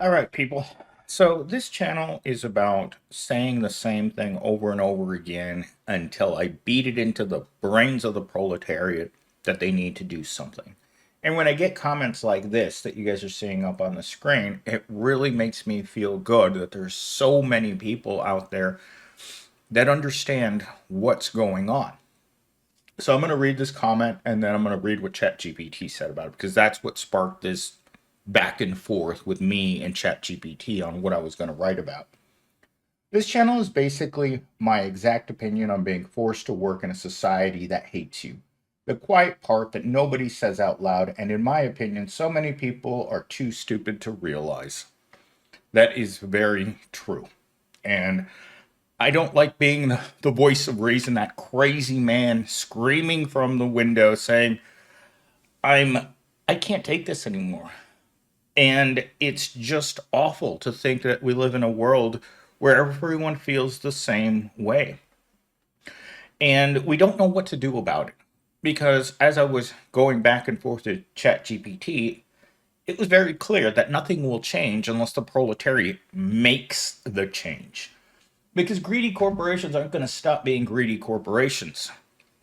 All right, people. So this channel is about saying the same thing over and over again until I beat it into the brains of the proletariat that they need to do something. And when I get comments like this that you guys are seeing up on the screen, it really makes me feel good that there's so many people out there that understand what's going on. So I'm going to read this comment and then I'm going to read what ChatGPT said about it because that's what sparked this back and forth with me and ChatGPT on what I was going to write about. This channel is basically my exact opinion on being forced to work in a society that hates you. The quiet part that nobody says out loud, and in my opinion, so many people are too stupid to realize. That is very true. And I don't like being the voice of reason, that crazy man screaming from the window saying, I'm I can't take this anymore. And it's just awful to think that we live in a world where everyone feels the same way. And we don't know what to do about it. Because as I was going back and forth to ChatGPT, it was very clear that nothing will change unless the proletariat makes the change. Because greedy corporations aren't going to stop being greedy corporations.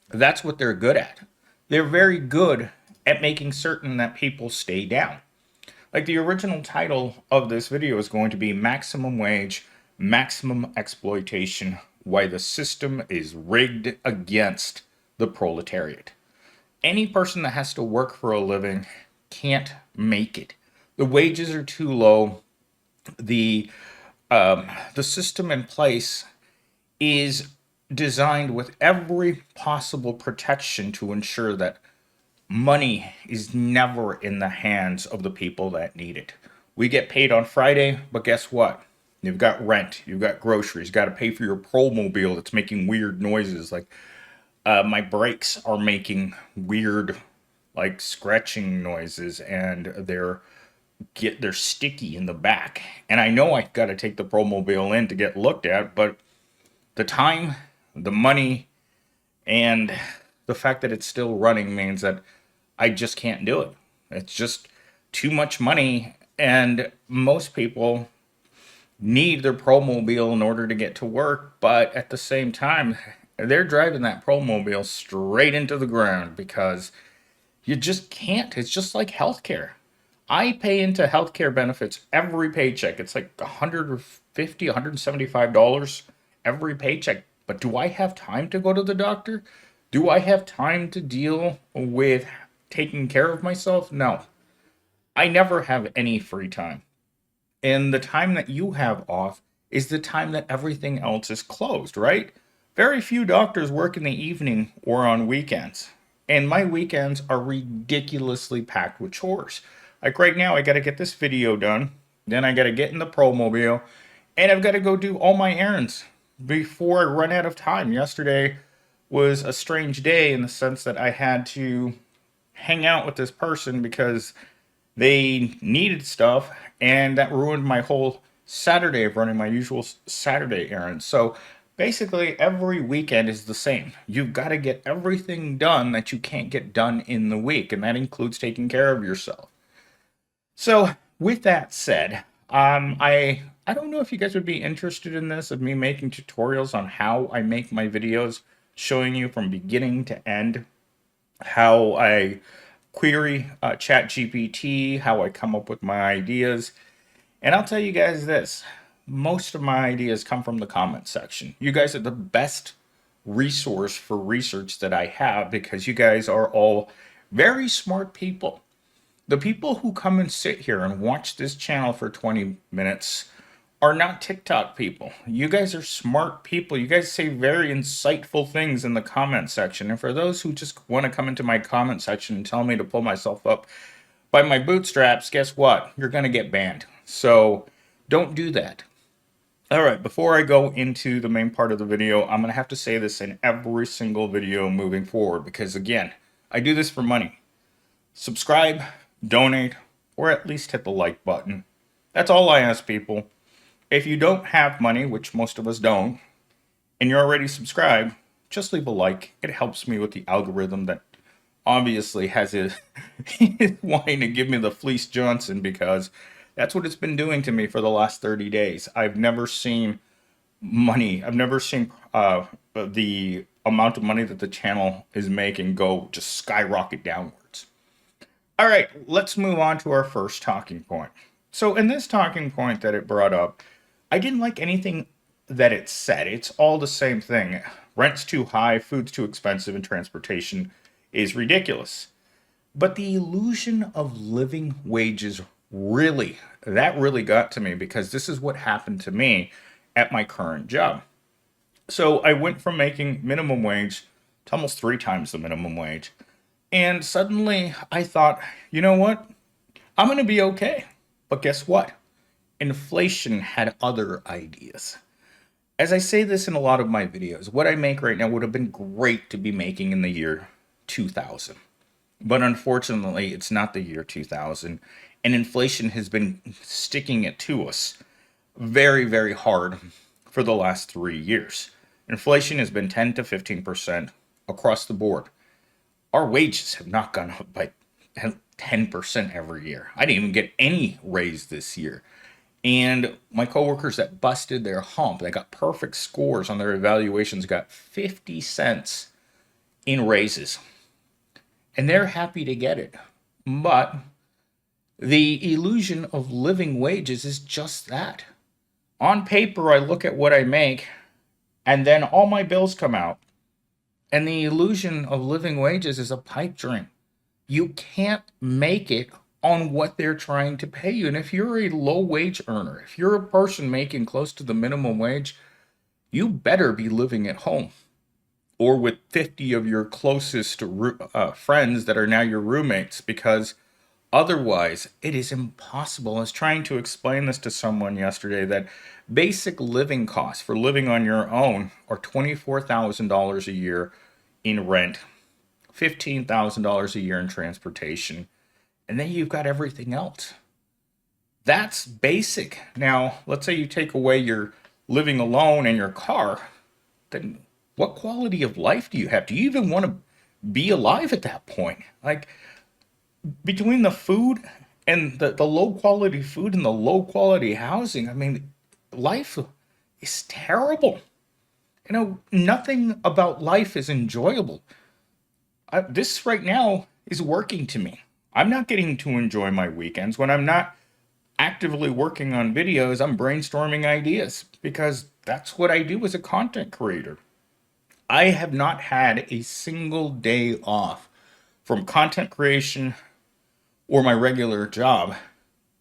That's what they're good at. They're very good at making certain that people stay down. Like the original title of this video is going to be Maximum Wage, Maximum Exploitation, Why the System is Rigged Against the Proletariat. Any person that has to work for a living can't make it. The wages are too low. The the system in place is designed with every possible protection to ensure that money is never in the hands of the people that need it. We get paid on Friday, but guess what? You've got rent, you've got groceries, you got to pay for your promobile that's making weird noises. Like my brakes are making weird, like scratching noises, and they're sticky in the back. And I know I've got to take the promobile in to get looked at, but the time, the money, and the fact that it's still running means that I just can't do it. It's just too much money, and most people need their promobile in order to get to work, but at the same time, they're driving that promobile straight into the ground because you just can't. It's just like healthcare. I pay into healthcare benefits every paycheck. It's like $150, $175 every paycheck. But do I have time to go to the doctor? Do I have time to deal with taking care of myself? No. I never have any free time. And the time that you have off is the time that everything else is closed, right? Very few doctors work in the evening or on weekends. And my weekends are ridiculously packed with chores. Like right now, I got to get this video done. Then I got to get in the promobile. And I've got to go do all my errands before I run out of time. Yesterday was a strange day in the sense that I had to hang out with this person because they needed stuff, and that ruined my whole Saturday of running my usual Saturday errands. So basically, every weekend is the same. You've got to get everything done that you can't get done in the week, and that includes taking care of yourself. So, with that said, I don't know if you guys would be interested in this of me making tutorials on how I make my videos, showing you from beginning to end how I query ChatGPT, how I come up with my ideas. And I'll tell you guys this, most of my ideas come from the comment section. You guys are the best resource for research that I have because you guys are all very smart people. The people who come and sit here and watch this channel for 20 minutes are not TikTok people. You guys are smart people. You guys say very insightful things in the comment section. And for those who just want to come into my comment section and tell me to pull myself up by my bootstraps, guess what? You're going to get banned. So don't do that. All right, before I go into the main part of the video, I'm going to have to say this in every single video moving forward because, again, I do this for money. Subscribe, donate, or at least hit the like button. That's all I ask people. If you don't have money, which most of us don't, and you're already subscribed, just leave a like. It helps me with the algorithm that obviously has it wanting to give me the Fleece Johnson because That's what it's been doing to me for the last 30 days. I've never seen money. I've never seen the amount of money that the channel is making go just skyrocket downwards. All right, let's move on to our first talking point. So, in this talking point that it brought up, I didn't like anything that it said. It's all the same thing. Rent's too high, food's too expensive, and transportation is ridiculous. But the illusion of living wages that really got to me because this is what happened to me at my current job. So I went from making minimum wage to almost three times the minimum wage. And suddenly I thought, you know what? I'm going to be okay. But guess what? Inflation had other ideas. As I say this in a lot of my videos, what I make right now would have been great to be making in the year 2000. But unfortunately, it's not the year 2000. And inflation has been sticking it to us very, very hard for the last 3 years. Inflation has been 10 to 15% across the board. Our wages have not gone up by 10% every year. I didn't even get any raise this year. And my coworkers that busted their hump, they got perfect scores on their evaluations, got 50 cents in raises. And they're happy to get it. But the illusion of living wages is just that. On paper, I look at what I make, and then all my bills come out. And the illusion of living wages is a pipe dream. You can't make it on what they're trying to pay you. And if you're a low wage earner, if you're a person making close to the minimum wage, you better be living at home or with 50 of your closest friends that are now your roommates, because otherwise it is impossible. I was trying to explain this to someone yesterday that basic living costs for living on your own are $24,000 a year in rent, $15,000 a year in transportation, and then you've got everything else. That's basic. Now, let's say you take away your living alone and your car, then what quality of life do you have? Do you even want to be alive at that point? Like, between the food and the low quality food and the low quality housing, I mean, life is terrible. Nothing about life is enjoyable. This right now is working to me. I'm not getting to enjoy my weekends. When I'm not actively working on videos, I'm brainstorming ideas because that's what I do as a content creator. I have not had a single day off from content creation or my regular job,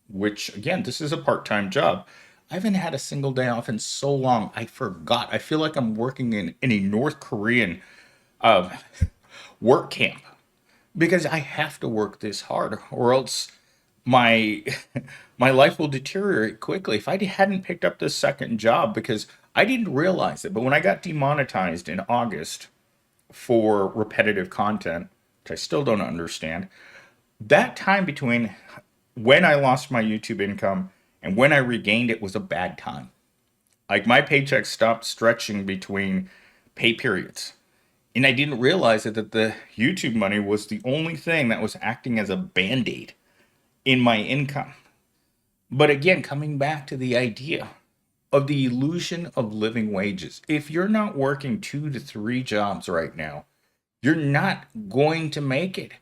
which again, this is a part-time job. I haven't had a single day off in so long. I forgot. I feel like I'm working in a North Korean uh, work camp because I have to work this hard or else my my life will deteriorate quickly. If I hadn't picked up this second job, because I didn't realize it, but when I got demonetized in August for repetitive content, which I still don't understand, that time between when I lost my YouTube income and when I regained it was a bad time. Like my paycheck stopped stretching between pay periods. And I didn't realize that the YouTube money was the only thing that was acting as a band-aid in my income. But again, coming back to the idea of the illusion of living wages. If you're not working 2 to 3 jobs right now, you're not going to make it.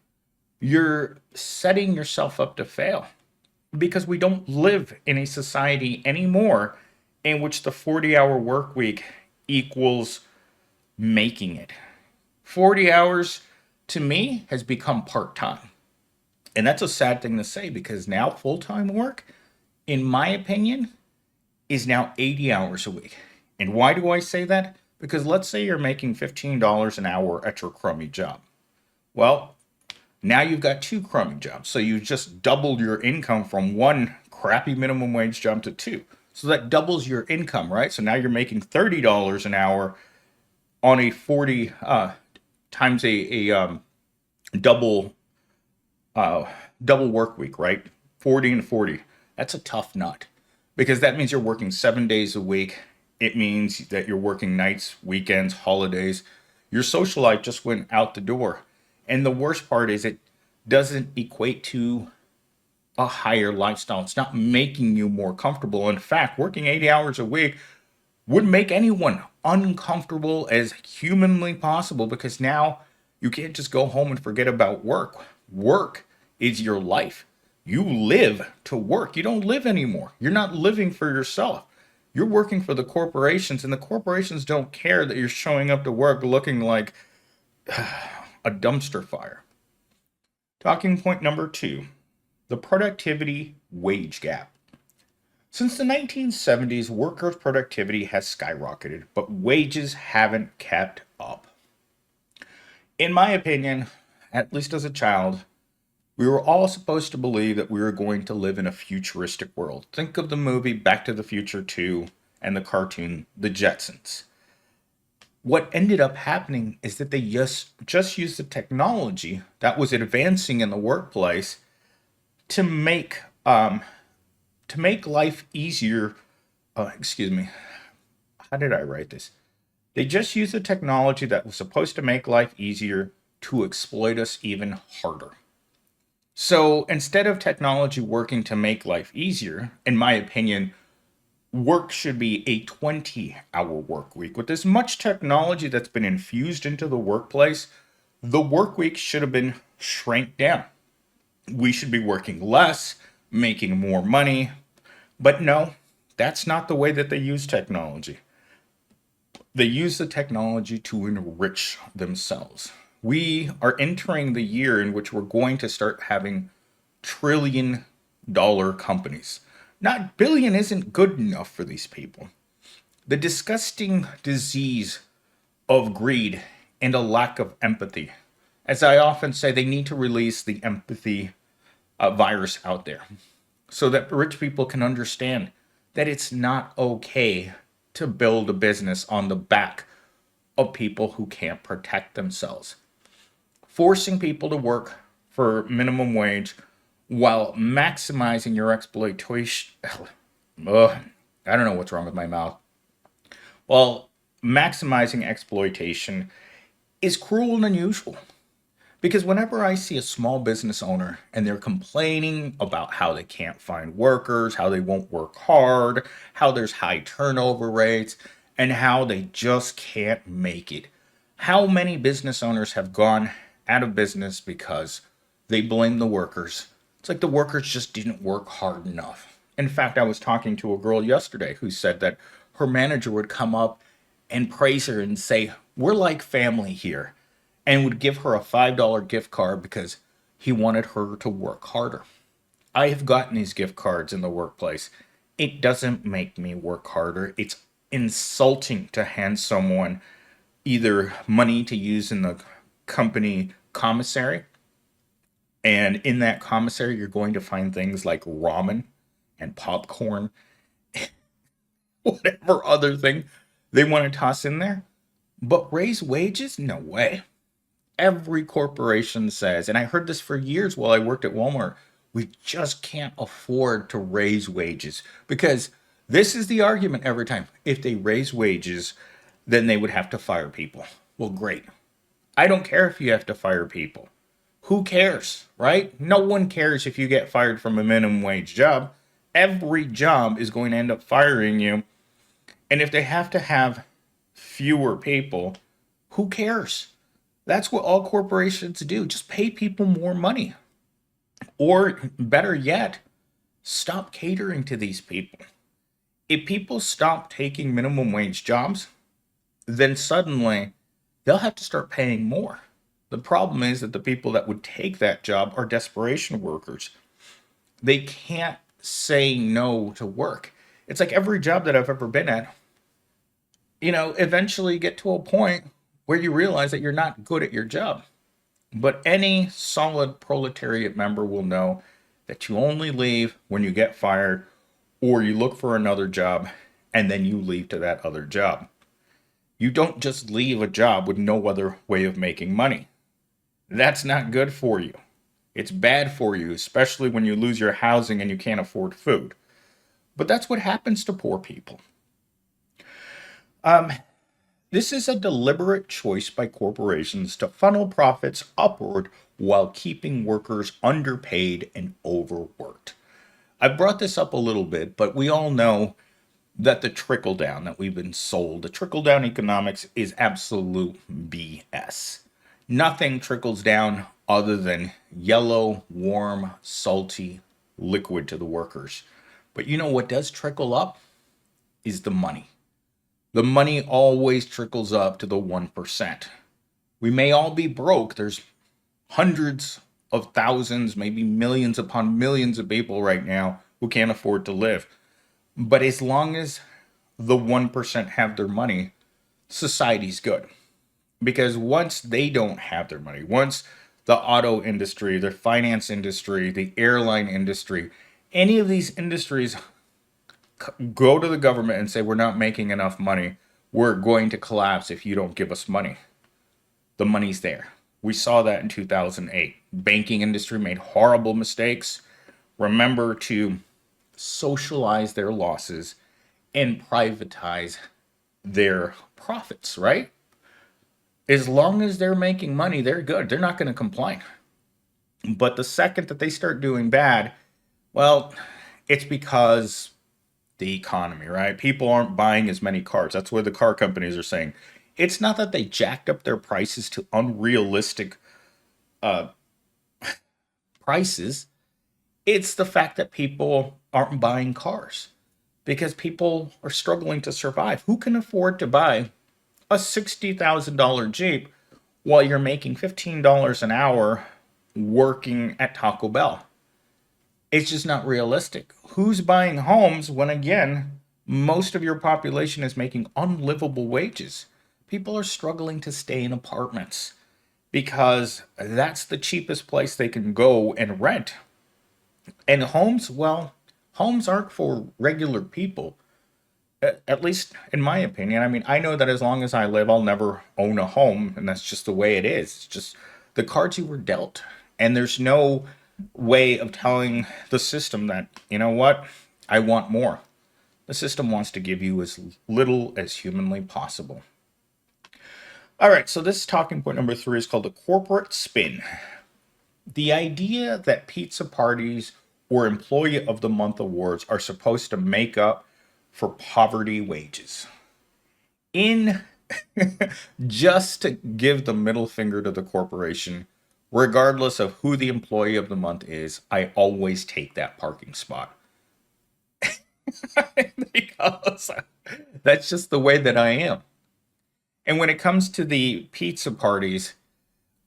You're setting yourself up to fail because we don't live in a society anymore in which the 40-hour work week equals making it. 40 hours to me has become part-time. And that's a sad thing to say because now full-time work, in my opinion, is now 80 hours a week. And why do I say that? Because let's say you're making $15 an hour at your crummy job. Well, now you've got 2 crummy jobs. So you just doubled your income from 1 crappy minimum wage job to 2. So that doubles your income, right? So now you're making $30 an hour on a 40 times a double double work week, right? 40 and 40. That's a tough nut because that means you're working 7 days a week. It means that you're working nights, weekends, holidays. Your social life just went out the door. And the worst part is it doesn't equate to a higher lifestyle. It's not making you more comfortable. In fact, working 80 hours a week would make anyone uncomfortable as humanly possible, because now you can't just go home and forget about work. Work is your life. You live to work. You don't live anymore. You're not living for yourself. You're working for the corporations, and the corporations don't care that you're showing up to work looking like a dumpster fire. Talking point number 2, the productivity wage gap. Since the 1970s, workers' productivity has skyrocketed, but wages haven't kept up. In my opinion, at least as a child, we were all supposed to believe that we were going to live in a futuristic world. Think of the movie Back to the Future 2 and the cartoon The Jetsons. What ended up happening is that they just used the technology that was advancing in the workplace to make life easier. Excuse me. How did I write this? They just used the technology that was supposed to make life easier to exploit us even harder. So instead of technology working to make life easier, in my opinion, work should be a 20-hour work week. With as much technology that's been infused into the workplace, the work week should have been shrank down. We should be working less, making more money. But no, that's not the way that they use technology. They use the technology to enrich themselves. We are entering the year in which we're going to start having trillion-dollar companies. Not billion isn't good enough for these people. The disgusting disease of greed and a lack of empathy. As I often say, they need to release the empathy virus out there so that rich people can understand that it's not okay to build a business on the back of people who can't protect themselves. Forcing people to work for minimum wage while maximizing your exploitation. I don't know what's wrong with my mouth. Well, maximizing exploitation is cruel and unusual. Because whenever I see a small business owner and they're complaining about how they can't find workers, how they won't work hard, how there's high turnover rates, and how they just can't make it. How many business owners have gone out of business because they blame the workers? It's like the workers just didn't work hard enough. In fact, I was talking to a girl yesterday who said that her manager would come up and praise her and say, "We're like family here," and would give her a $5 gift card because he wanted her to work harder. I have gotten these gift cards in the workplace. It doesn't make me work harder. It's insulting to hand someone either money to use in the company commissary, and in that commissary, you're going to find things like ramen and popcorn, whatever other thing they want to toss in there. But raise wages? No way. Every corporation says, and I heard this for years while I worked at Walmart, we just can't afford to raise wages, because this is the argument every time. If they raise wages, then they would have to fire people. Well, great. I don't care if you have to fire people. Who cares, right? No one cares if you get fired from a minimum wage job. Every job is going to end up firing you. And if they have to have fewer people, who cares? That's what all corporations do. Just pay people more money. Or better yet, stop catering to these people. If people stop taking minimum wage jobs, then suddenly they'll have to start paying more. The problem is that the people that would take that job are desperation workers. They can't say no to work. It's like every job that I've ever been at, eventually you get to a point where you realize that you're not good at your job. But any solid proletariat member will know that you only leave when you get fired, or you look for another job and then you leave to that other job. You don't just leave a job with no other way of making money. That's not good for you. It's bad for you, especially when you lose your housing and you can't afford food. But that's what happens to poor people. This is a deliberate choice by corporations to funnel profits upward while keeping workers underpaid and overworked. I brought this up a little bit, but we all know that the trickle down that we've been sold, the trickle down economics is absolute BS. Nothing trickles down other than yellow, warm, salty liquid to the workers. But you know what does trickle up is the money. The money always trickles up to the 1%. We may all be broke. There's hundreds of thousands, maybe millions upon millions of people right now who can't afford to live. But as long as the 1% have their money, society's good. Because once they don't have their money, once the auto industry, the finance industry, the airline industry, any of these industries go to the government and say, we're not making enough money, we're going to collapse if you don't give us money. The money's there. We saw that in 2008. Banking industry made horrible mistakes. Remember to socialize their losses and privatize their profits, right? As long as they're making money, they're good. They're not going to complain. But the second that they start doing bad, well, it's because the economy, right? People aren't buying as many cars. That's what the car companies are saying. It's not that they jacked up their prices to unrealistic prices. It's the fact that people aren't buying cars because people are struggling to survive. Who can afford to buy a $60,000 Jeep while you're making $15 an hour working at Taco Bell? It's just not realistic. Who's buying homes when, again, most of your population is making unlivable wages? People are struggling to stay in apartments because that's the cheapest place they can go and rent. And homes, well, homes aren't for regular people, at least in my opinion. I mean, I know that as long as I live, I'll never own a home, and that's just the way it is. It's just the cards you were dealt. And there's no way of telling the system that, you know what, I want more. The system wants to give you as little as humanly possible. All right, so this talking point number 3 is called the corporate spin. The idea that pizza parties or Employee of the Month awards are supposed to make up for poverty wages. In just to give the middle finger to the corporation, regardless of who the Employee of the Month is, I always take that parking spot. Because that's just the way that I am. And when it comes to the pizza parties,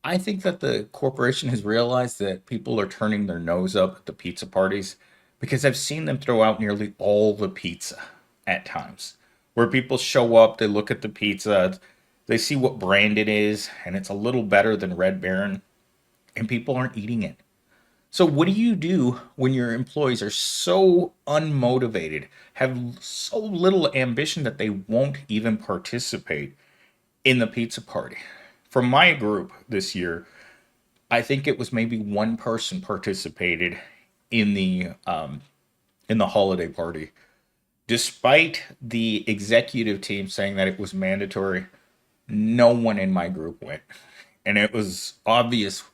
I think that the corporation has realized that people are turning their nose up at the pizza parties because I've seen them throw out nearly all the pizza at times. Where people show up, they look at the pizza, they see what brand it is, and it's a little better than Red Baron, and people aren't eating it. So, what do you do when your employees are so unmotivated, have so little ambition that they won't even participate in the pizza party? For my group this year, I think it was maybe one person participated in the holiday party, despite the executive team saying that it was mandatory. No one in my group went, and it was obvious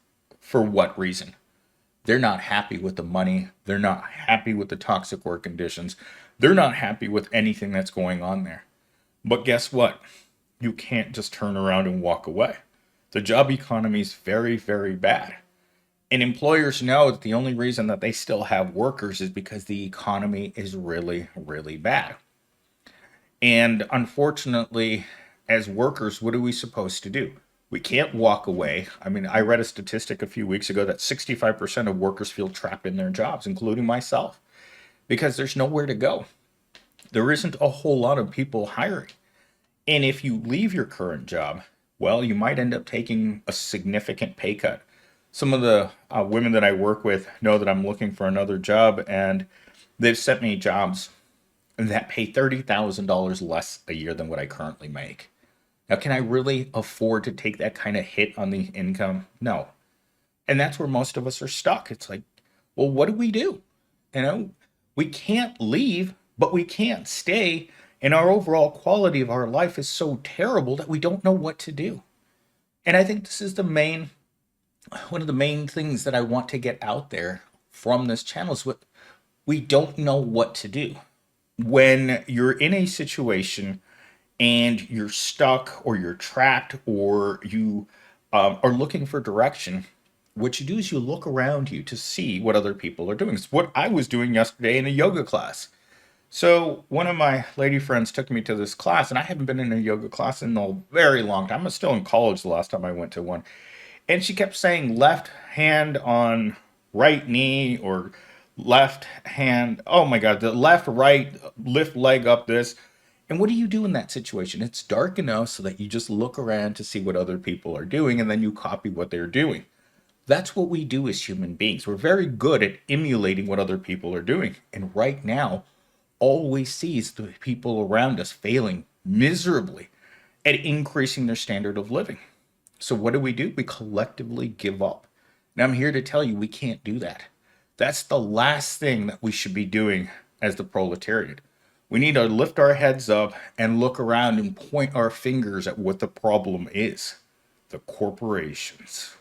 for what reason. They're not happy with the money. They're not happy with the toxic work conditions. They're not happy with anything that's going on there. But guess what? You can't just turn around and walk away. The job economy is very, very bad. And employers know that the only reason that they still have workers is because the economy is really, really bad. And unfortunately, as workers, what are we supposed to do? We can't walk away. I mean, I read a statistic a few weeks ago that 65% of workers feel trapped in their jobs, including myself, because there's nowhere to go. There isn't a whole lot of people hiring. And if you leave your current job, well, you might end up taking a significant pay cut. Some of the women that I work with know that I'm looking for another job, and they've sent me jobs that pay $30,000 less a year than what I currently make. Now, can I really afford to take that kind of hit on the income? No. And that's where most of us are stuck. It's like, well, what do we do? You know, we can't leave, but we can't stay. And our overall quality of our life is so terrible that we don't know what to do. And I think this is the main one of the main things that I want to get out there from this channel is what we don't know what to do. When you're in a situation and you're stuck or you're trapped or you are looking for direction, what you do is you look around you to see what other people are doing. It's what I was doing yesterday in a yoga class. So one of my lady friends took me to this class, and I haven't been in a yoga class in a very long time. I was still in college the last time I went to one. And she kept saying left hand on right knee or left hand, oh my God, the left, right, lift leg up this. And what do you do in that situation? It's dark enough so that you just look around to see what other people are doing and then you copy what they're doing. That's what we do as human beings. We're very good at emulating what other people are doing. And right now, all we see is the people around us failing miserably at increasing their standard of living. So what do? We collectively give up. Now I'm here to tell you we can't do that. That's the last thing that we should be doing as the proletariat. We need to lift our heads up and look around and point our fingers at what the problem is. The corporations.